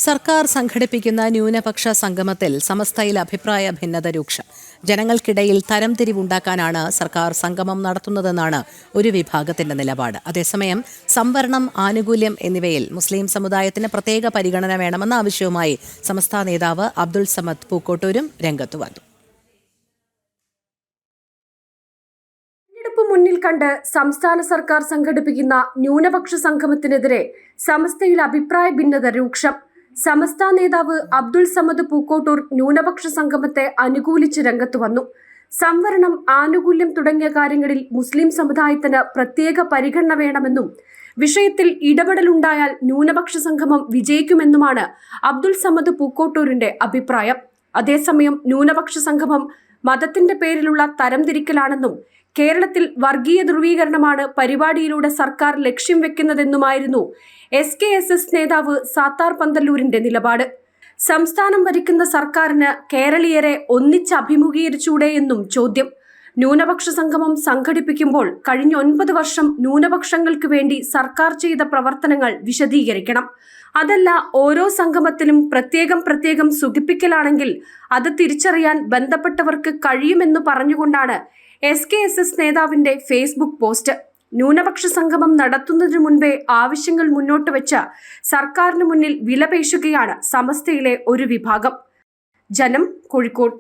സർക്കാർ സംഘടിപ്പിക്കുന്ന ന്യൂനപക്ഷ സംഗമത്തിൽ സമസ്തയിൽ അഭിപ്രായ ഭിന്നത രൂക്ഷം. ജനങ്ങൾക്കിടയിൽ തരംതിരിവുണ്ടാക്കാനാണ് സർക്കാർ സംഗമം നടത്തുന്നതെന്നാണ് ഒരു വിഭാഗത്തിന്റെ നിലപാട്. അതേസമയം സംവരണം, ആനുകൂല്യം എന്നിവയിൽ മുസ്ലിം സമുദായത്തിന് പ്രത്യേക പരിഗണന വേണമെന്ന ആവശ്യവുമായി സമസ്ത നേതാവ് അബ്ദുൾ സമദ് പൂക്കോട്ടൂരും രംഗത്തു വന്നു. മുന്നിൽ കണ്ട് സംസ്ഥാന സർക്കാർ സംഘടിപ്പിക്കുന്ന ന്യൂനപക്ഷ സംഗമത്തിനെതിരെ സമസ്തയിൽ അഭിപ്രായ ഭിന്നത രൂക്ഷം. സമസ്ത നേതാവ് അബ്ദുൾ സമദ് പൂക്കോട്ടൂർ ന്യൂനപക്ഷ സംഗമത്തെ അനുകൂലിച്ച് രംഗത്തു വന്നു. സംവരണം, ആനുകൂല്യം തുടങ്ങിയ കാര്യങ്ങളിൽ മുസ്ലിം സമുദായത്തിന് പ്രത്യേക പരിഗണന വേണമെന്നും വിഷയത്തിൽ ഇടപെടലുണ്ടായാൽ ന്യൂനപക്ഷ സംഗമം വിജയിക്കുമെന്നുമാണ് അബ്ദുൾ സമദ് പൂക്കോട്ടൂരിന്റെ അഭിപ്രായം. അതേസമയം ന്യൂനപക്ഷ സംഗമം മതത്തിന്റെ പേരിലുള്ള തരംതിരിക്കലാണെന്നും കേരളത്തിൽ വർഗീയ ധ്രുവീകരണമാണ് പരിപാടിയിലൂടെ സർക്കാർ ലക്ഷ്യം വെക്കുന്നതെന്നുമായിരുന്നു SKSS നേതാവ് സാത്താർ പന്തല്ലൂരിന്റെ നിലപാട്. സംസ്ഥാനം ഭരിക്കുന്ന സർക്കാരിന് കേരളീയരെ ഒന്നിച്ച് അഭിമുഖീകരിച്ചൂടെയെന്നും ചോദ്യം. ന്യൂനപക്ഷ സംഗമം സംഘടിപ്പിക്കുമ്പോൾ കഴിഞ്ഞ 9 വർഷം ന്യൂനപക്ഷങ്ങൾക്ക് വേണ്ടി സർക്കാർ ചെയ്ത പ്രവർത്തനങ്ങൾ വിശദീകരിക്കണം. അതല്ല ഓരോ സംഗമത്തിലും പ്രത്യേകം സുഖിപ്പിക്കലാണെങ്കിൽ അത് തിരിച്ചറിയാൻ ബന്ധപ്പെട്ടവർക്ക് കഴിയുമെന്ന് പറഞ്ഞുകൊണ്ടാണ് SKSS നേതാവിന്റെ ഫേസ്ബുക്ക് പോസ്റ്റ്. ന്യൂനപക്ഷ സംഗമം നടത്തുന്നതിനു മുൻപേ ആവശ്യങ്ങൾ മുന്നോട്ട് വെച്ച് സർക്കാരിന് മുന്നിൽ വിലപേശുകയാണ് സമസ്തയിലെ ഒരു വിഭാഗം. ജനം, കോഴിക്കോട്.